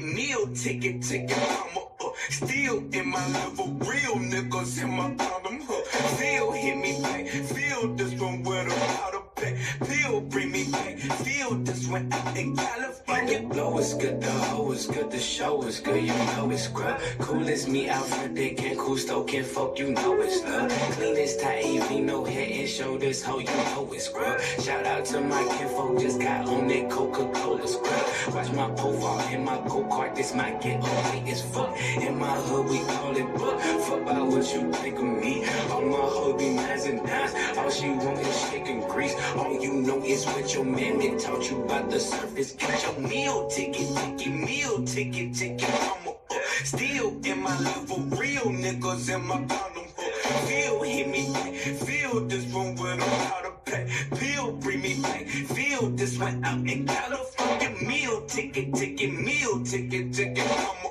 Meal ticket, mama. Still in my level, real niggas in my condom. Feel hit me back, feel this one with a powder pack. Feel bring me back, feel this one out in California. Blow is good, the hoe is good, the show is good, you know it's grub. Cool as me, Alfred, they can't cool, stoking folk, you know it's love. Clean as tight, no head and shoulders, hoe, you know it's grub. Shout out to my kinfolk, just got on that Coca-Cola scrub. Watch my profile in my go-kart, this might get ugly as fuck. In my hood, we call it book. Fuck about what you think of me. All my hood be nines and dimes. All she want is shaking grease. All you know is what your man been taught you about the surface. Get your meal ticket, meal ticket, mama. Still in my level, real niggas in my condom. Feel hit me back, feel this room with a powder pack. Feel bring me back, feel this one out in California. Meal ticket, meal ticket, mama.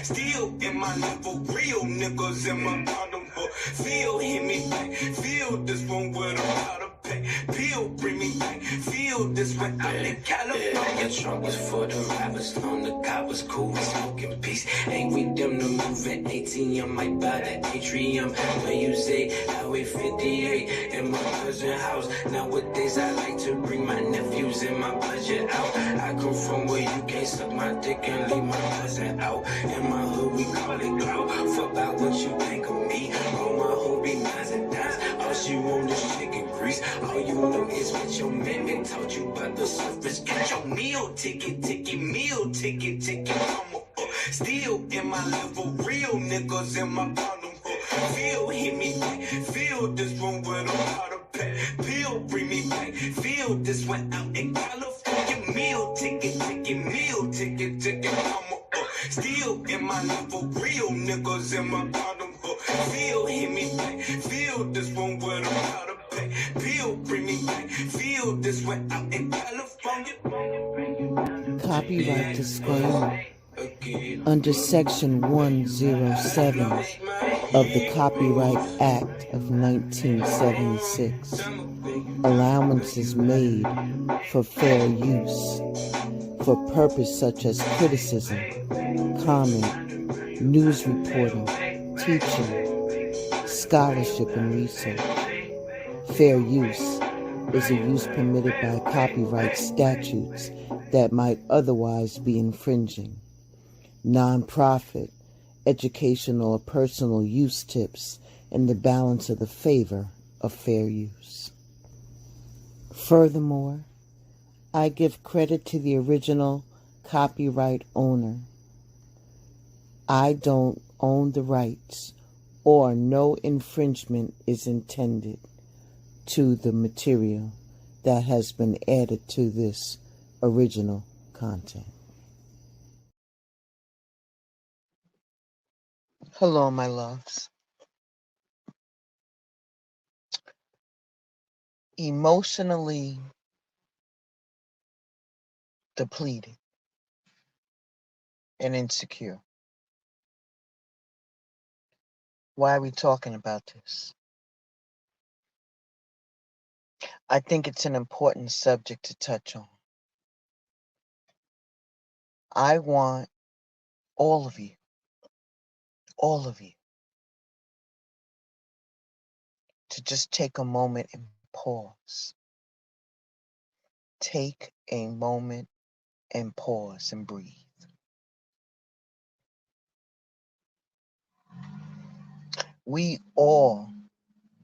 Still in my level, real niggas in my condom. Feel hit me back, feel this one with a powder pack. Feel bring me back, feel this one out in California. The trunk was for the rappers, on the cop was cool, we smoking peace. Ain't we them to move at 18, I might buy that atrium. When you say Highway 58 in my cousin house. Nowadays I like to bring my nephews and my budget out. I come from where you can't suck my dick and leave my cousin out. In my hood we call it clout. Fuck about what you think of me. All my hood be nines and dimes. All she want is chicken grease. All you know is what your man been taught you about the surface. Get your meal ticket, meal ticket, mama. Still in my level, real niggas in my condom. Feel hit me back, feel this room with a powder pack. Feel bring me back, feel this one out in California. Meal ticket, mama. Still in my level, real niggas in my condom. Feel hit me back, feel this one with a powder pack. Feel bring me back, feel this one out in California. Copyright disclaimer. Under Section 107 of the Copyright Act of 1976, allowances made for fair use for purpose such as criticism, comment, news reporting, teaching, scholarship, and research. Fair use is a use permitted by copyright statutes that might otherwise be infringing. Non-profit, educational, or personal use tips in the balance of the favor of fair use. Furthermore, I give credit to the original copyright owner. I don't own the rights, or no infringement is intended to the material that has been added to this original content. Hello, my loves. Emotionally depleted and insecure. Why are we talking about this? I think it's an important subject to touch on. I want all of you, to just take a moment and pause. Take a moment and pause and breathe. We all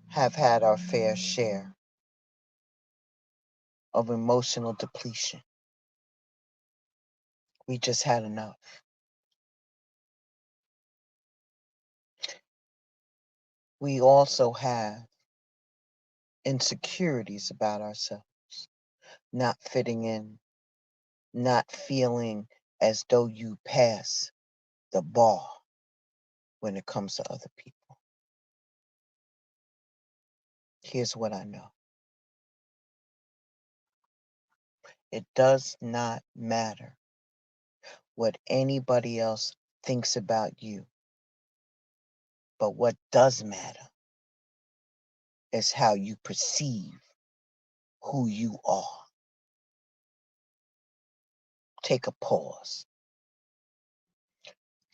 have had our fair share of emotional depletion. We just had enough. We also have insecurities about ourselves, not fitting in, not feeling as though you pass the bar when it comes to other people. Here's what I know. It does not matter what anybody else thinks about you. But what does matter is how you perceive who you are. Take a pause.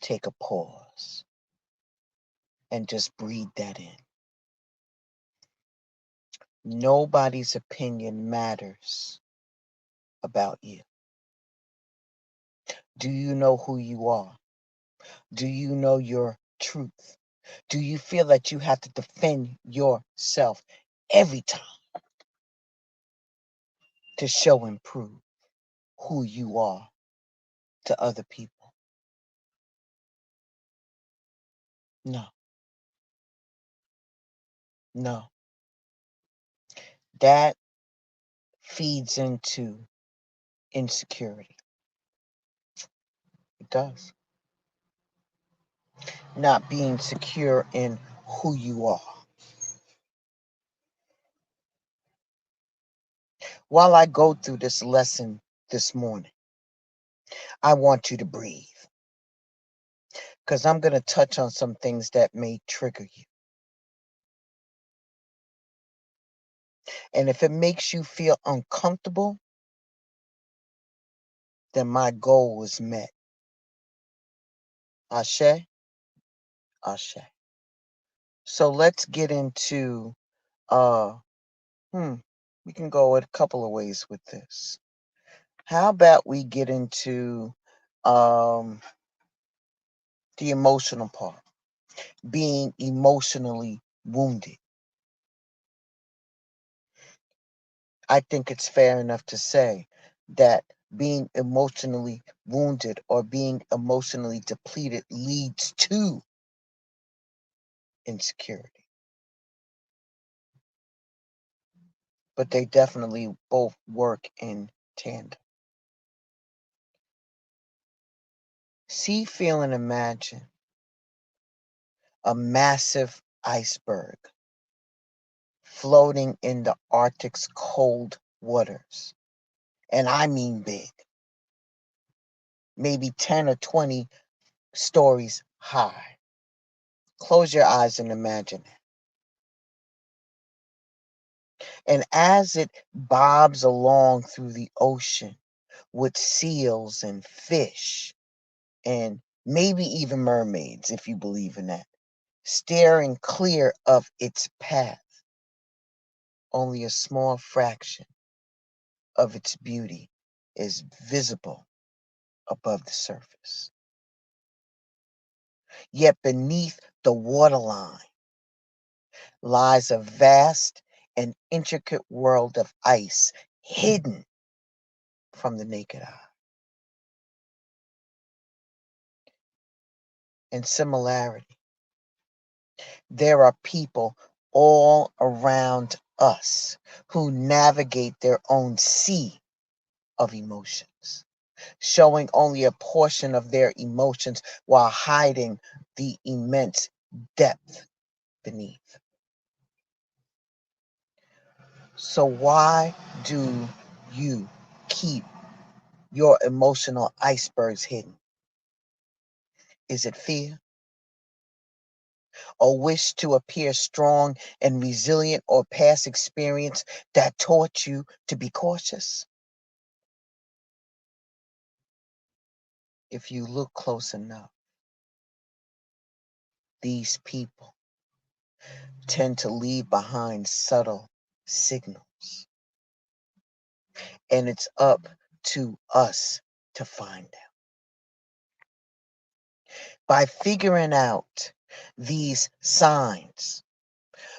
Take a pause and just breathe that in. Nobody's opinion matters about you. Do you know who you are? Do you know your truth? Do you feel that you have to defend yourself every time to show and prove who you are to other people? No, no. That feeds into insecurity. It does. Not being secure in who you are. While I go through this lesson this morning, I want you to breathe because I'm going to touch on some things that may trigger you. And if it makes you feel uncomfortable, then my goal was met. Ashe? Ashe. So let's get into, we can go a couple of ways with this. How about we get into the emotional part, being emotionally wounded. I think it's fair enough to say that being emotionally wounded or being emotionally depleted leads to insecurity. But they definitely both work in tandem. See, feel, and imagine a massive iceberg floating in the Arctic's cold waters. And I mean big. Maybe 10 or 20 stories high. Close your eyes and imagine it. And as it bobs along through the ocean with seals and fish and maybe even mermaids, if you believe in that, steering clear of its path, only a small fraction of its beauty is visible above the surface. Yet beneath the waterline lies a vast and intricate world of ice hidden from the naked eye. In similarity, there are people all around us who navigate their own sea of emotions, showing only a portion of their emotions while hiding the immense depth beneath. So why do you keep your emotional icebergs hidden? Is it fear? Or wish to appear strong and resilient, or past experience that taught you to be cautious? If you look close enough, these people tend to leave behind subtle signals. And it's up to us to find them. By figuring out these signs,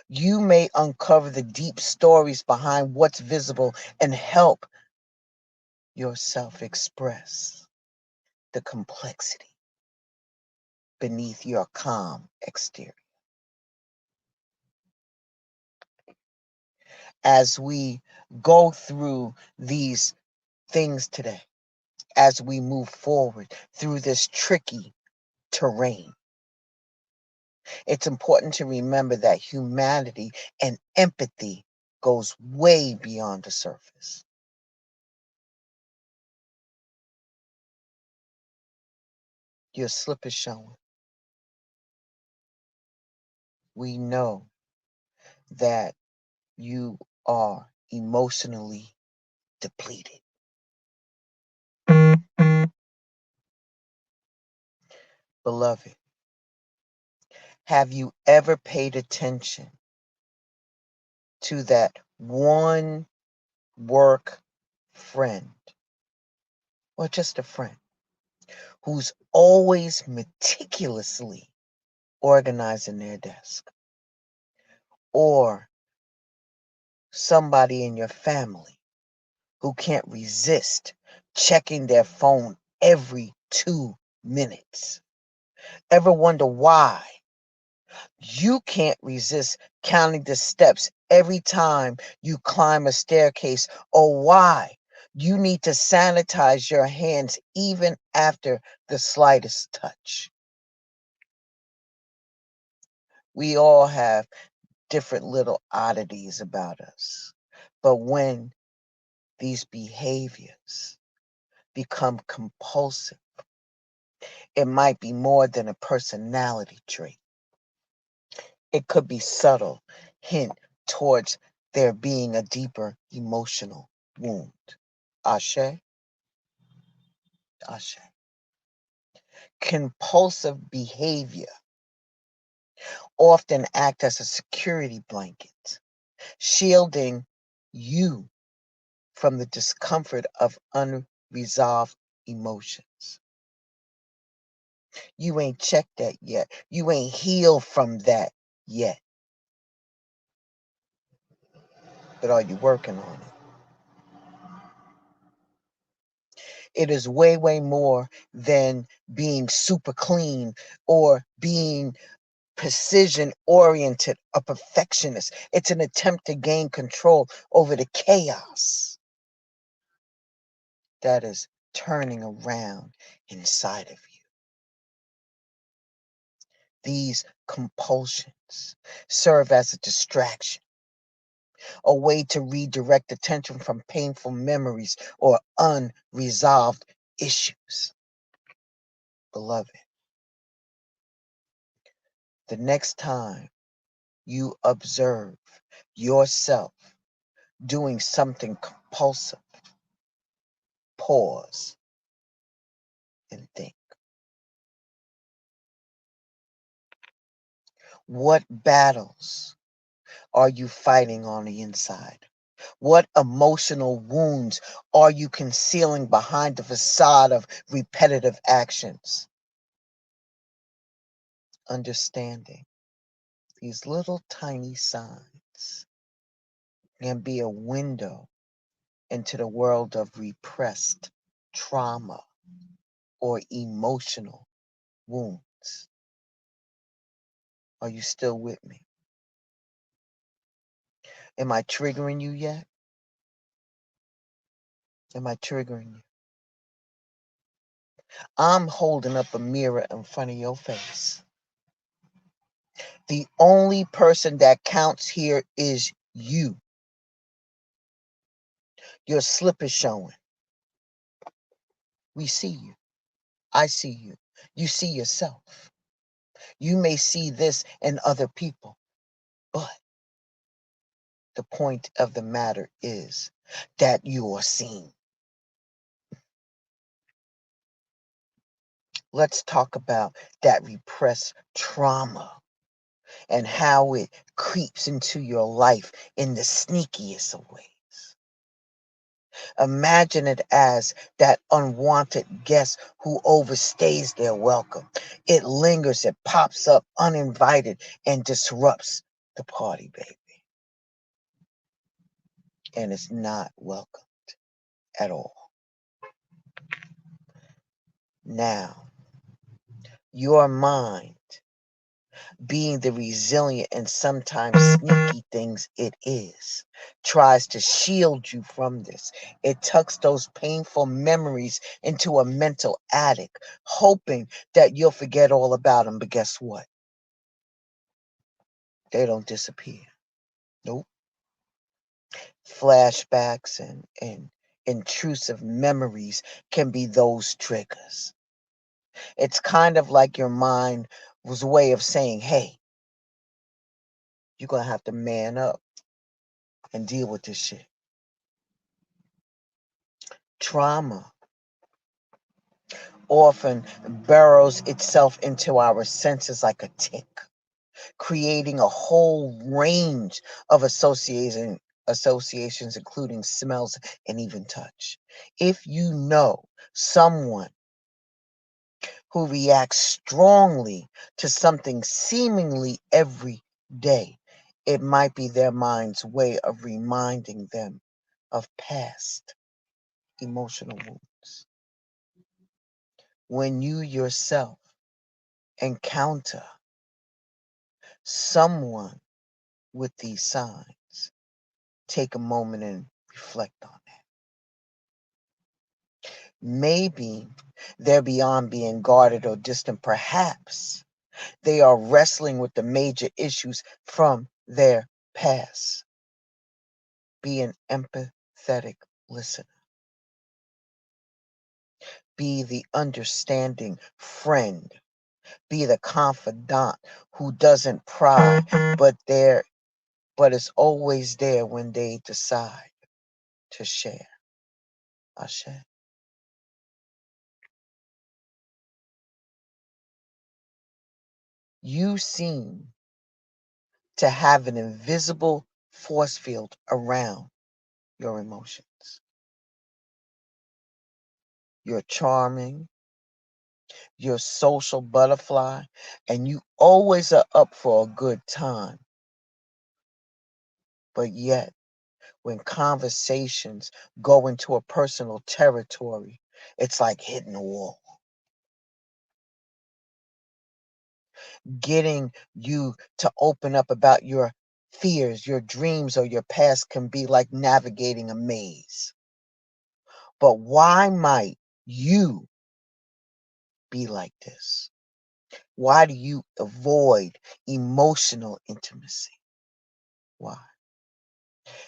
you may uncover the deep stories behind what's visible and help yourself express the complexity beneath your calm exterior. As we go through these things today, as we move forward through this tricky terrain, it's important to remember that humanity and empathy goes way beyond the surface. Your slip is showing. We know that you are emotionally depleted. Beloved, have you ever paid attention to that one work friend, or just a friend, who's always meticulously organizing their desk? Or somebody in your family who can't resist checking their phone every 2 minutes? Ever wonder why you can't resist counting the steps every time you climb a staircase, or why you need to sanitize your hands even after the slightest touch? We all have different little oddities about us, but when these behaviors become compulsive, it might be more than a personality trait. It could be subtle hint towards there being a deeper emotional wound. Ashe, Ashe. Compulsive behavior often act as a security blanket, shielding you from the discomfort of unresolved emotions. You ain't checked that yet. You ain't healed from that yet. But are you working on it? It is way, way more than being super clean or being precision oriented, a perfectionist. It's an attempt to gain control over the chaos that is turning around inside of you. These compulsions serve as a distraction, a way to redirect attention from painful memories or unresolved issues. Beloved, the next time you observe yourself doing something compulsive, pause and think. What battles are you fighting on the inside? What emotional wounds are you concealing behind the facade of repetitive actions? Understanding these little tiny signs can be a window into the world of repressed trauma or emotional wounds. Are you still with me? Am I triggering you yet? Am I triggering you? I'm holding up a mirror in front of your face. The only person that counts here is you. Your slip is showing. We see you. I see you. You see yourself. You may see this in other people, but the point of the matter is that you are seen. Let's talk about that repressed trauma and how it creeps into your life in the sneakiest of ways. Imagine it as that unwanted guest who overstays their welcome. It lingers, it pops up uninvited and disrupts the party, baby. And it's not welcomed at all. Now, your mind, being the resilient and sometimes sneaky things it is, tries to shield you from this. It tucks those painful memories into a mental attic, hoping that you'll forget all about them. But guess what? They don't disappear. Nope. Flashbacks and intrusive memories can be those triggers. It's kind of like your mind was a way of saying, hey, you're going to have to man up and deal with this shit. Trauma often burrows itself into our senses like a tick, creating a whole range of associations, including smells and even touch. If you know someone who reacts strongly to something seemingly every day, it might be their mind's way of reminding them of past emotional wounds. When you yourself encounter someone with these signs, take a moment and reflect on that. Maybe they're beyond being guarded or distant. Perhaps they are wrestling with the major issues from their past. Be an empathetic listener. Be the understanding friend. Be the confidant who doesn't pry, but is always there when they decide to share. Ashe. You seem to have an invisible force field around your emotions. You're charming, you're social butterfly, and you always are up for a good time. But yet, when conversations go into a personal territory, it's like hitting a wall. Getting you to open up about your fears, your dreams, or your past can be like navigating a maze. But why might you be like this? Why do you avoid emotional intimacy? Why?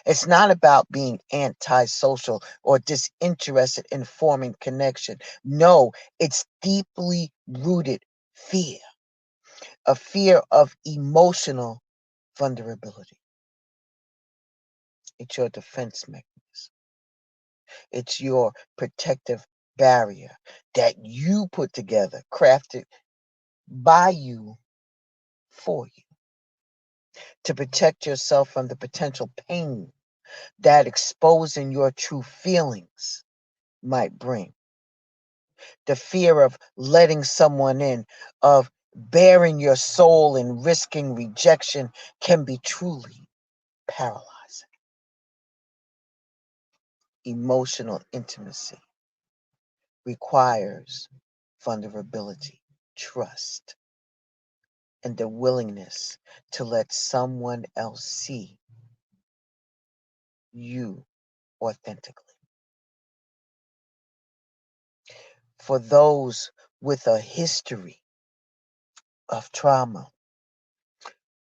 It's not about being antisocial or disinterested in forming connection. No, it's deeply rooted fear, a fear of emotional vulnerability. It's your defense mechanism. It's your protective barrier that you put together, crafted by you, for you, to protect yourself from the potential pain that exposing your true feelings might bring. The fear of letting someone in, of bearing your soul and risking rejection can be truly paralyzing. Emotional intimacy requires vulnerability, trust, and the willingness to let someone else see you authentically. For those with a history of trauma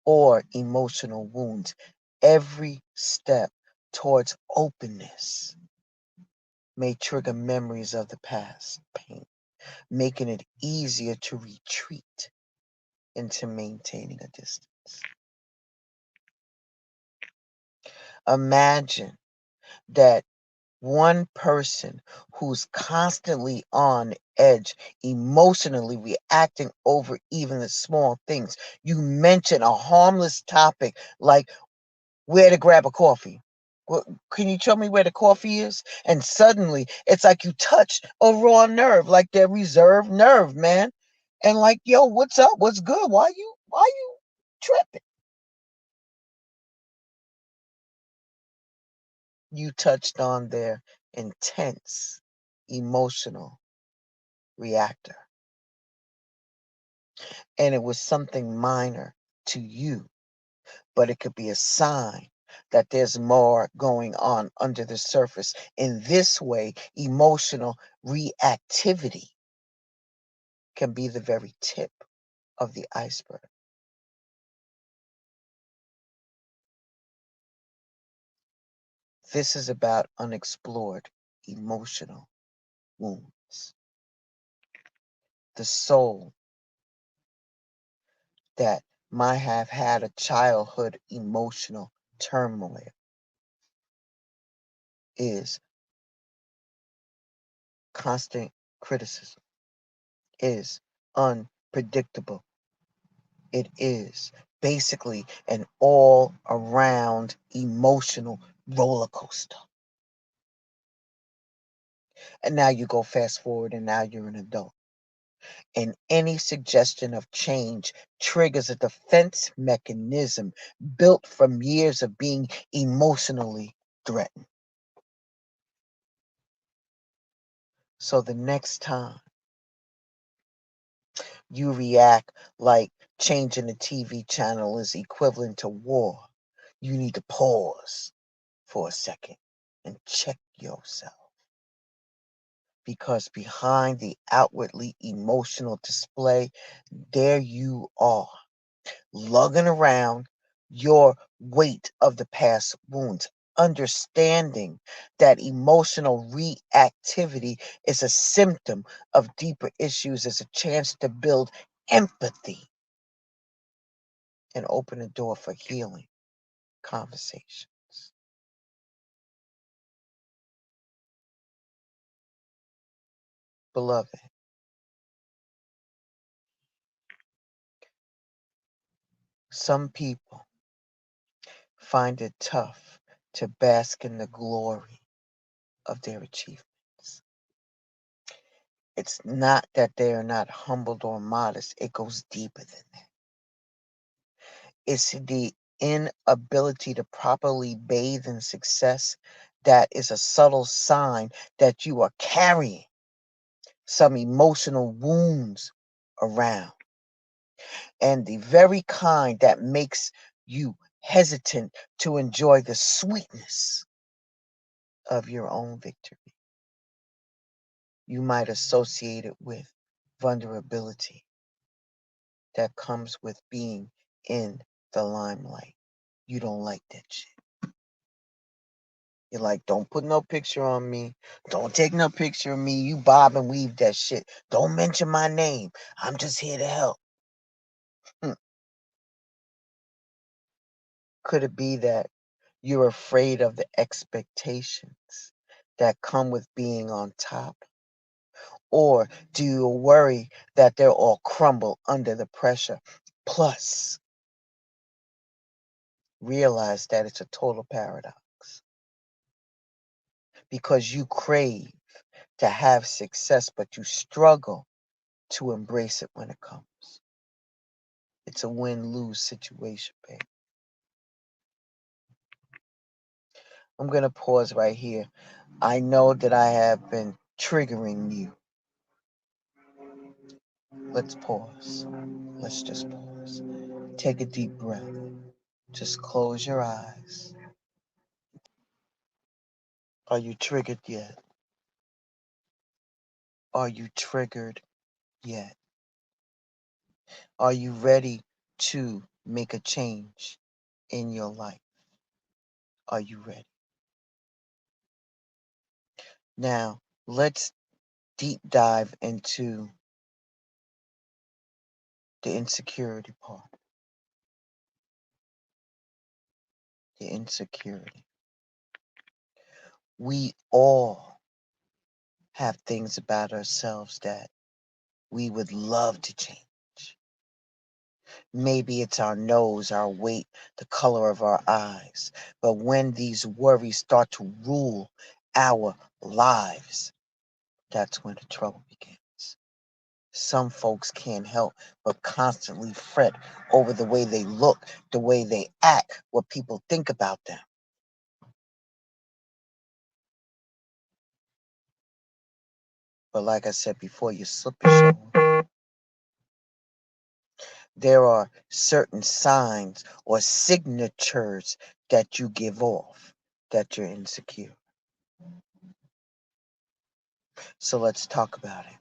or emotional wounds, every step towards openness may trigger memories of the past pain, making it easier to retreat into maintaining a distance. Imagine that one person who's constantly on edge, emotionally reacting over even the small things. You mention a harmless topic like where to grab a coffee. Can you tell me where the coffee is? And suddenly it's like you touched a raw nerve, like their reserved nerve, man. And like, yo, what's up? What's good? Why you tripping? You touched on their intense emotional reactor. And it was something minor to you, but it could be a sign that there's more going on under the surface. In this way, emotional reactivity can be the very tip of the iceberg. This is about unexplored emotional wounds. the soul that might have had a childhood emotional turmoil is constant criticism, is unpredictable. It is basically an all around emotional roller coaster. And now you go fast forward and now you're an adult. And any suggestion of change triggers a defense mechanism built from years of being emotionally threatened. So the next time you react like changing the TV channel is equivalent to war, you need to pause for a second and check yourself. Because behind the outwardly emotional display, there you are, lugging around your weight of the past wounds, understanding that emotional reactivity is a symptom of deeper issues, is a chance to build empathy and open the door for healing conversations. Beloved, some people find it tough to bask in the glory of their achievements. It's not that they are not humbled or modest, it goes deeper than that. It's the inability to properly bathe in success that is a subtle sign that you are carrying some emotional wounds around, and the very kind that makes you hesitant to enjoy the sweetness of your own victory. You might associate it with vulnerability that comes with being in the limelight. You don't like that shit. You're like, don't put no picture on me. Don't take no picture of me. You bob and weave that shit. Don't mention my name. I'm just here to help. Could it be that you're afraid of the expectations that come with being on top? Or do you worry that they'll all crumble under the pressure? Plus, realize that it's a total paradox because you crave to have success, but you struggle to embrace it when it comes. It's a win-lose situation, babe. I'm going to pause right here. I know that I have been triggering you. Let's pause. Let's just pause. Take a deep breath. Just close your eyes. Are you triggered yet? Are you triggered yet? Are you ready to make a change in your life? Are you ready? Now, let's deep dive into the insecurity part. The insecurity. We all have things about ourselves that we would love to change. Maybe it's our nose, our weight, the color of our eyes. But when these worries start to rule our lives, that's when the trouble begins. Some folks can't help but constantly fret over the way they look, the way they act, what people think about them. But like I said before, you slip and fall. There are certain signs or signatures that you give off that you're insecure. So let's talk about it.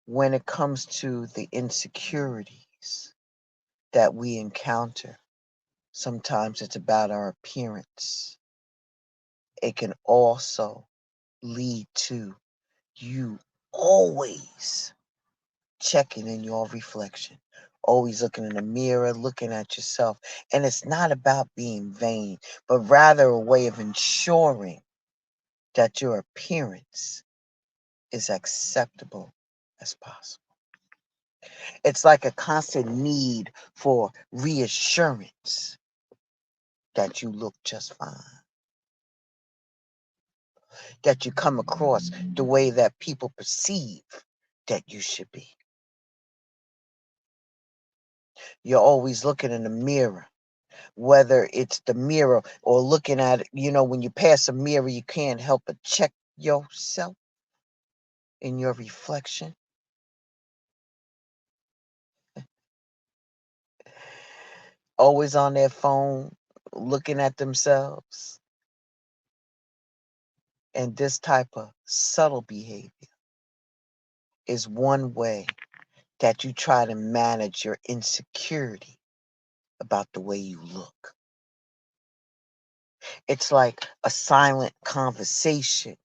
When it comes to the insecurities that we encounter, sometimes it's about our appearance. It can also lead to you always checking in your reflection, always looking in the mirror, looking at yourself. And it's not about being vain, but rather a way of ensuring that your appearance is acceptable as possible. It's like a constant need for reassurance that you look just fine, that you come across the way that people perceive that you should be. You're always looking in the mirror, whether it's the mirror or looking at it. When you pass a mirror, you can't help but check yourself in your reflection. Always on their phone, looking at themselves. And this type of subtle behavior is one way that you try to manage your insecurity about the way you look. It's like a silent conversation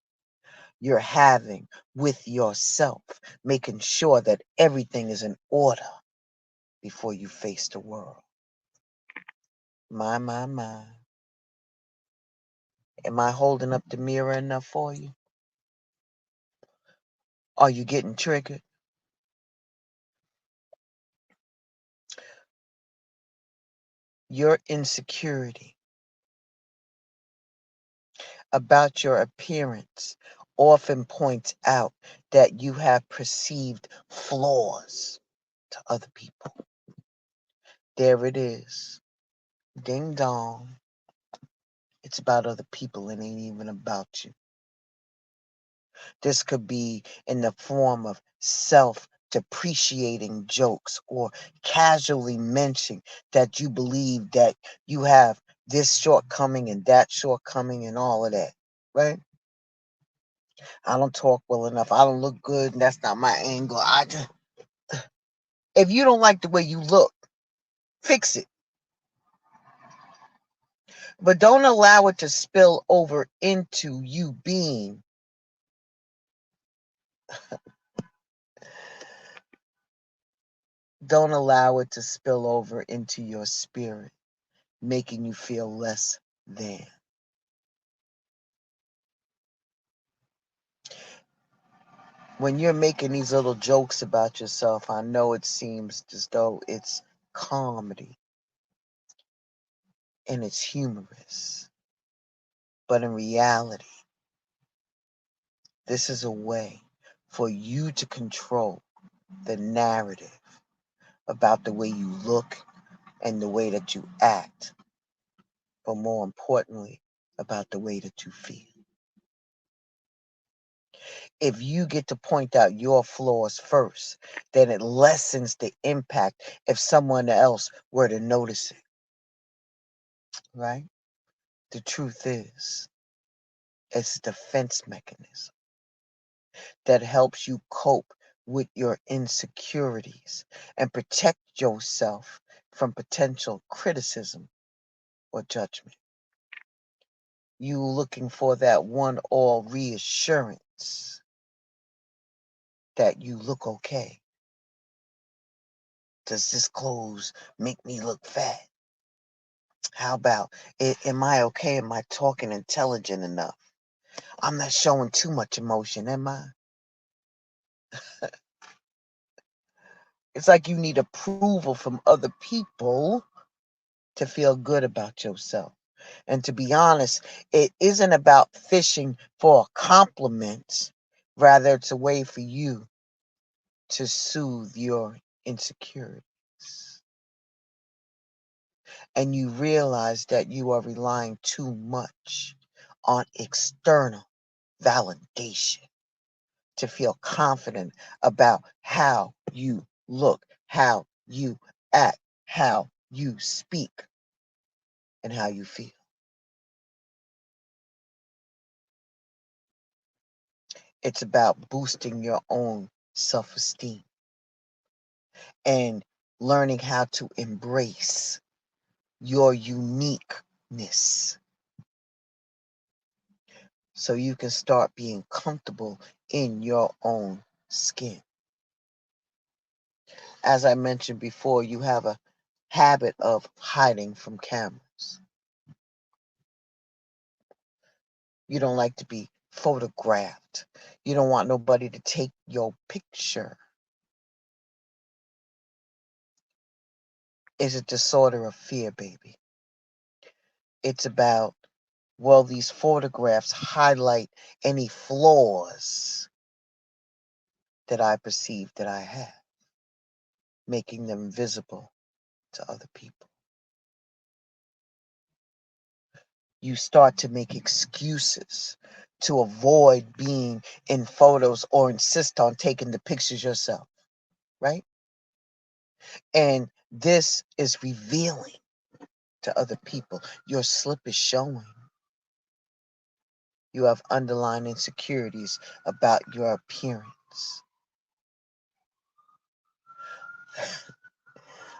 you're having with yourself, making sure that everything is in order before you face the world. My, my, my. Am I holding up the mirror enough for you? Are you getting triggered? Your insecurity about your appearance often points out that you have perceived flaws to other people. There it is. Ding dong. It's about other people. It ain't even about you. This could be in the form of self-depreciating jokes or casually mentioning that you believe that you have this shortcoming and that shortcoming and all of that, right? I don't talk well enough. I don't look good, and that's not my angle. If you don't like the way you look, fix it. But don't allow it to spill over into you being don't allow it to spill over into your spirit, making you feel less than. When you're making these little jokes about yourself, I know it seems as though it's comedy and it's humorous. But in reality, this is a way for you to control the narrative about the way you look and the way that you act, but more importantly, about the way that you feel. If you get to point out your flaws first, then it lessens the impact if someone else were to notice it, right? The truth is, it's a defense mechanism that helps you cope with your insecurities and protect yourself from potential criticism or judgment. You looking for that one all reassurance that you look okay. Does this clothes make me look fat? How about, am I okay? Am I talking intelligent enough? I'm not showing too much emotion, am I? It's like you need approval from other people to feel good about yourself. And to be honest, it isn't about fishing for compliments. Rather, it's a way for you to soothe your insecurities. And you realize that you are relying too much on external validation to feel confident about how you look, how you act, how you speak, and how you feel. It's about boosting your own self-esteem and learning how to embrace your uniqueness so you can start being comfortable in your own skin. As I mentioned before, you have a habit of hiding from cameras. You don't like to be photographed. You don't want nobody to take your picture. It's a disorder of fear, baby. It's about, well, these photographs highlight any flaws that I perceive that I have, making them visible to other people. You start to make excuses to avoid being in photos or insist on taking the pictures yourself, right? And this is revealing to other people. Your slip is showing. You have underlying insecurities about your appearance.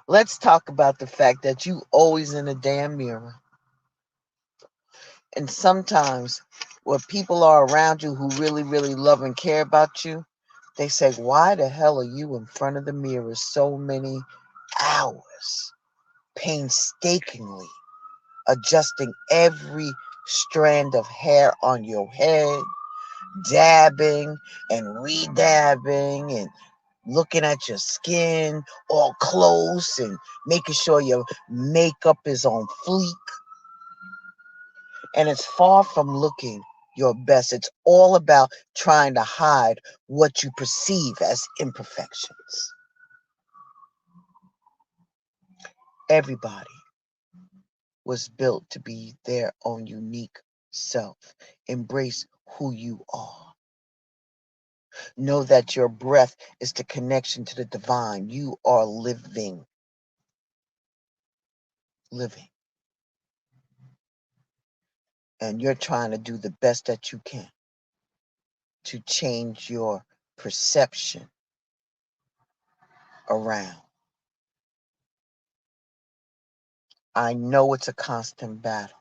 Let's talk about the fact that you always in a damn mirror. And sometimes when people are around you who really, really love and care about you, they say, why the hell are you in front of the mirror so many hours, painstakingly adjusting every strand of hair on your head, dabbing and re-dabbing and looking at your skin all close and making sure your makeup is on fleek. And it's far from looking your best. It's all about trying to hide what you perceive as imperfections. Everybody was built to be their own unique self. Embrace who you are. Know that your breath is the connection to the divine. You are living. Living. And you're trying to do the best that you can to change your perception around. I know it's a constant battle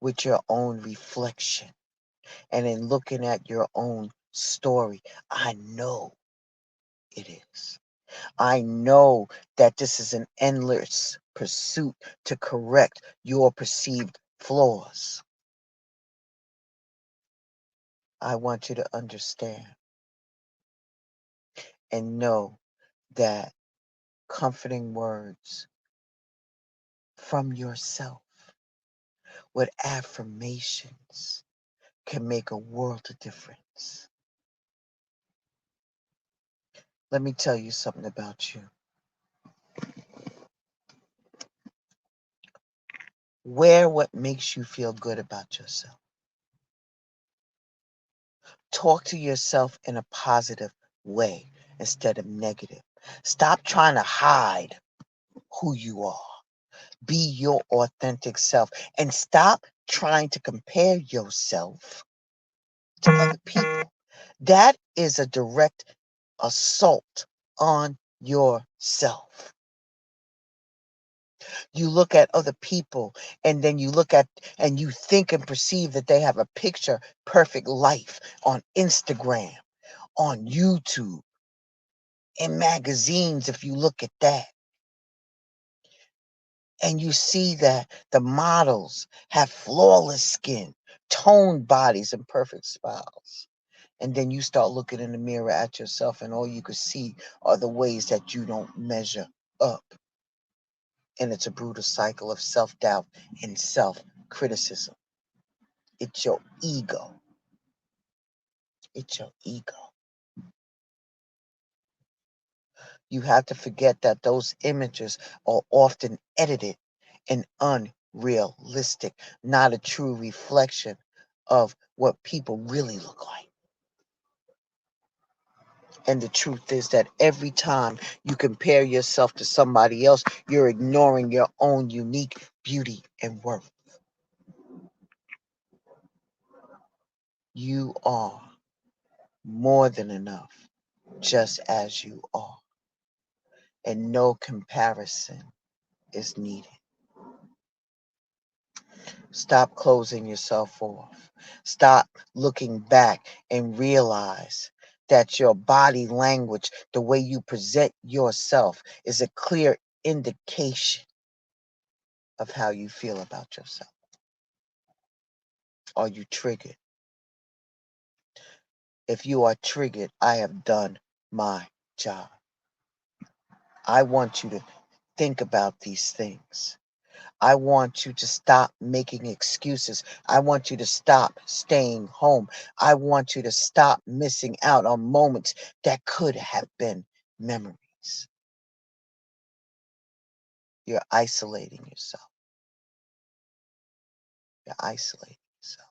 with your own reflection and in looking at your own story. I know it is. I know that this is an endless pursuit to correct your perceived flaws. I want you to understand and know that comforting words from yourself with affirmations can make a world of difference. Let me tell you something about you. Wear what makes you feel good about yourself. Talk to yourself in a positive way instead of negative. Stop trying to hide who you are. Be your authentic self and stop trying to compare yourself to other people. That is a direct assault on yourself. You look at other people and then you look at and you think and perceive that they have a picture perfect life on Instagram, on YouTube, in magazines. If you look at that and you see that the models have flawless skin, toned bodies, and perfect smiles. And then you start looking in the mirror at yourself and all you can see are the ways that you don't measure up. And it's a brutal cycle of self-doubt and self-criticism. It's your ego. It's your ego. You have to forget that those images are often edited and unrealistic, not a true reflection of what people really look like. And the truth is that every time you compare yourself to somebody else, you're ignoring your own unique beauty and worth. You are more than enough, just as you are. And no comparison is needed. Stop closing yourself off. Stop looking back and realize that your body language, the way you present yourself, is a clear indication of how you feel about yourself. Are you triggered? If you are triggered, I have done my job. I want you to think about these things. I want you to stop making excuses. I want you to stop staying home. I want you to stop missing out on moments that could have been memories. You're isolating yourself. You're isolating yourself.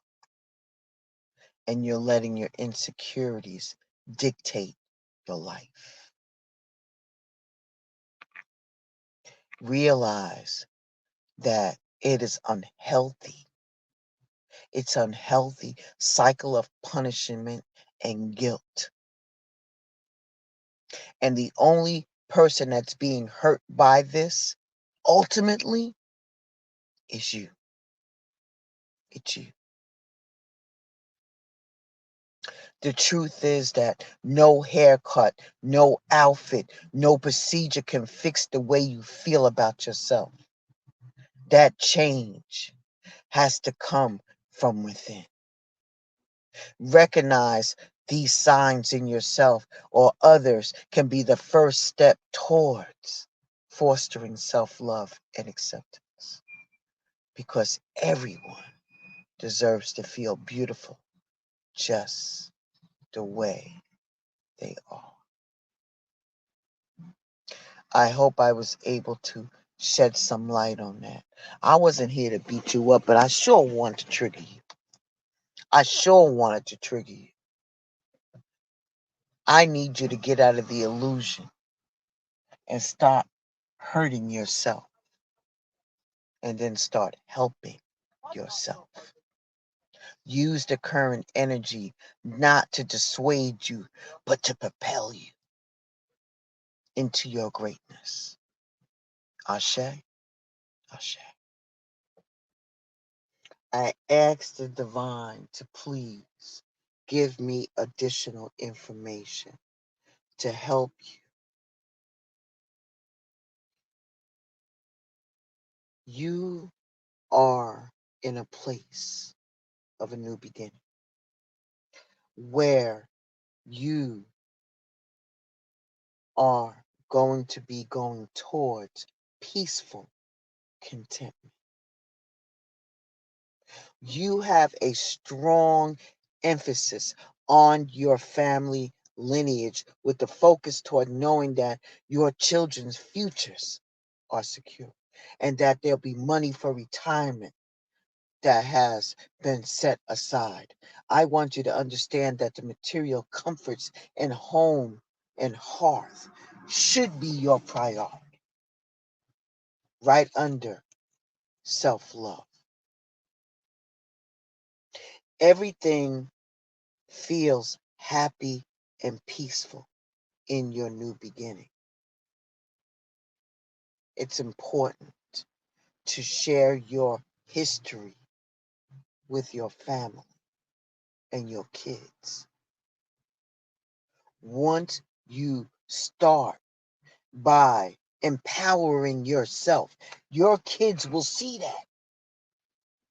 And you're letting your insecurities dictate your life. Realize that it is unhealthy. It's unhealthy cycle of punishment and guilt. And the only person that's being hurt by this ultimately is you. It's you. The truth is that no haircut, no outfit, no procedure can fix the way you feel about yourself. That change has to come from within. Recognize these signs in yourself or others can be the first step towards fostering self-love and acceptance, because everyone deserves to feel beautiful just the way they are. I hope I was able to shed some light on that. I wasn't here to beat you up, but I sure wanted to trigger you. I sure wanted to trigger you. I need you to get out of the illusion and stop hurting yourself, and then start helping yourself. Use the current energy not to dissuade you, but to propel you into your greatness. Ashe, Ashe. I ask the divine to please give me additional information to help you. You are in a place of a new beginning where you are going to be going towards peaceful contentment. You have a strong emphasis on your family lineage with the focus toward knowing that your children's futures are secure and that there'll be money for retirement that has been set aside. I want you to understand that the material comforts and home and hearth should be your priority, right under self-love. Everything feels happy and peaceful in your new beginning. It's important to share your history with your family and your kids. Once you start by empowering yourself, your kids will see that.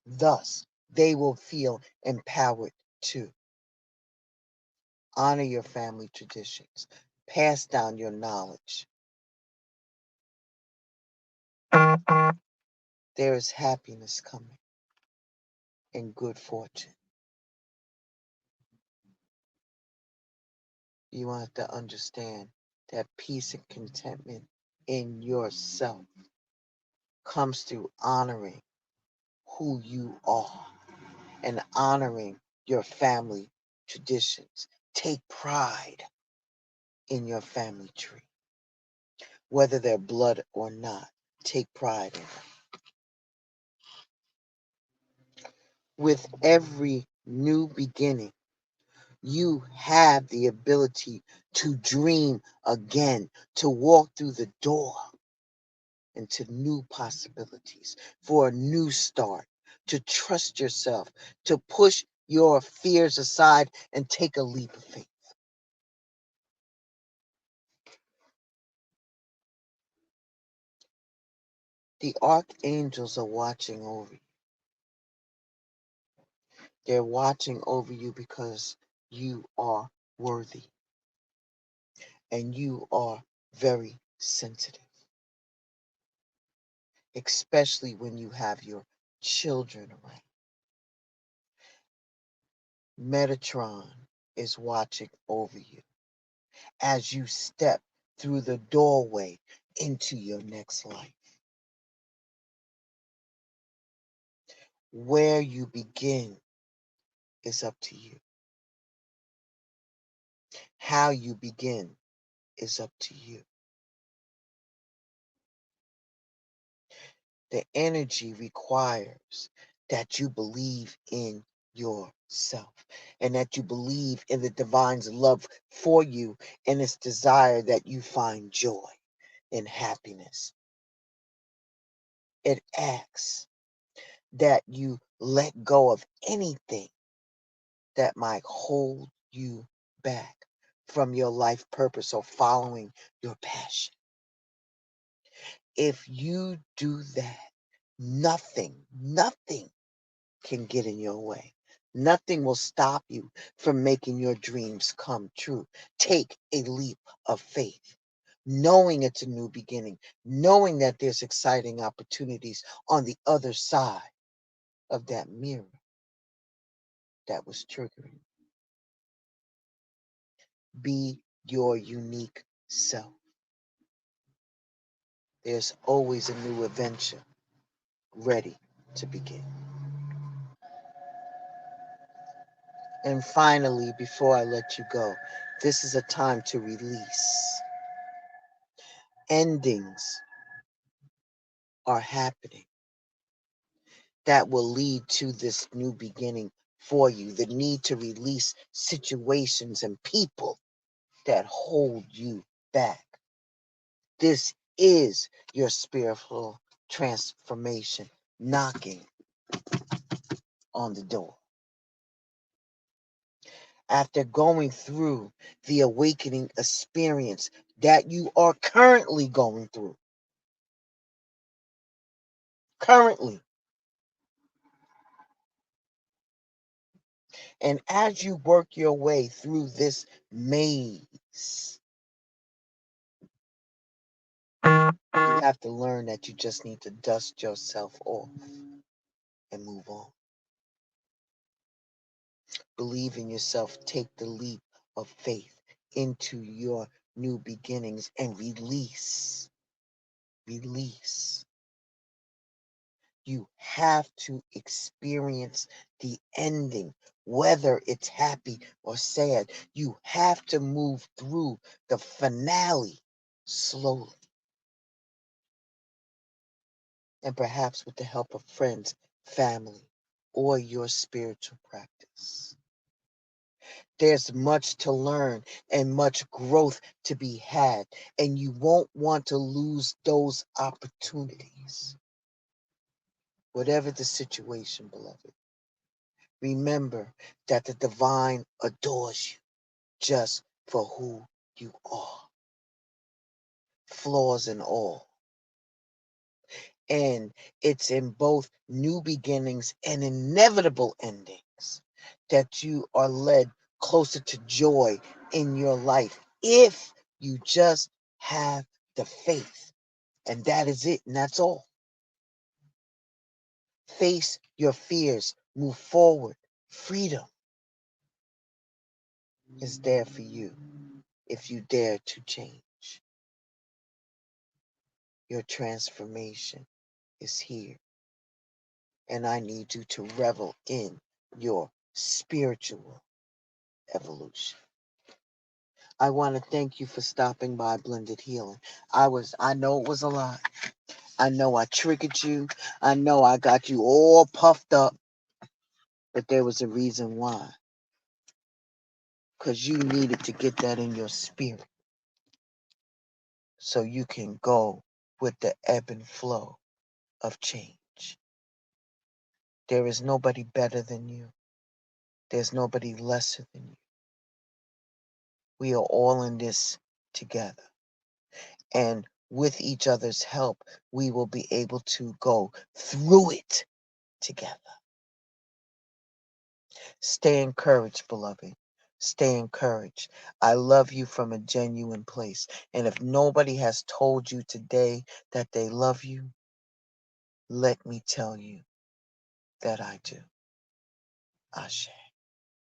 Thus, they will feel empowered too. Honor your family traditions. Pass down your knowledge. There is happiness coming and good fortune. You have to understand that peace and contentment in yourself comes through honoring who you are and honoring your family traditions. Take pride in your family tree, whether they're blood or not. Take pride in it. With every new beginning, you have the ability to dream again, to walk through the door into new possibilities, for a new start, to trust yourself, to push your fears aside and take a leap of faith. The archangels are watching over you. They're watching over you because you are worthy and you are very sensitive, especially when you have your children around. Metatron is watching over you as you step through the doorway into your next life. Where you begin is up to you. How you begin is up to you. The energy requires that you believe in yourself and that you believe in the divine's love for you and its desire that you find joy and happiness. It asks that you let go of anything that might hold you back from your life purpose or following your passion. If you do that, nothing can get in your way. Nothing will stop you from making your dreams come true. Take a leap of faith, knowing it's a new beginning, knowing that there's exciting opportunities on the other side of that mirror that was triggering. Be your unique self. There's always a new adventure ready to begin. And finally, before I let you go, this is a time to release. Endings are happening that will lead to this new beginning for you. The need to release situations and people that hold you back. This is your spiritual transformation knocking on the door. After going through the awakening experience that you are currently going through, and as you work your way through this maze, you have to learn that you just need to dust yourself off and move on. Believe in yourself. Take the leap of faith into your new beginnings and release. Release. You have to experience the ending, whether it's happy or sad. You have to move through the finale slowly. And perhaps with the help of friends, family, or your spiritual practice. There's much to learn and much growth to be had, and you won't want to lose those opportunities. Whatever the situation, beloved, remember that the divine adores you just for who you are, flaws and all. And it's in both new beginnings and inevitable endings that you are led closer to joy in your life if you just have the faith. And that is it, and that's all. Face your fears, move forward. Freedom is there for you if you dare to change. Your transformation is here, and I need you to revel in your spiritual evolution. I want to thank you for stopping by Blended Healing. I know it was a lot. I know I triggered you. I know I got you all puffed up, but there was a reason why. Because you needed to get that in your spirit so you can go with the ebb and flow of change. There is nobody better than you. There's nobody lesser than you. We are all in this together. And with each other's help, we will be able to go through it together. Stay encouraged, beloved. Stay encouraged. I love you from a genuine place. And if nobody has told you today that they love you, let me tell you that I do. Ashe.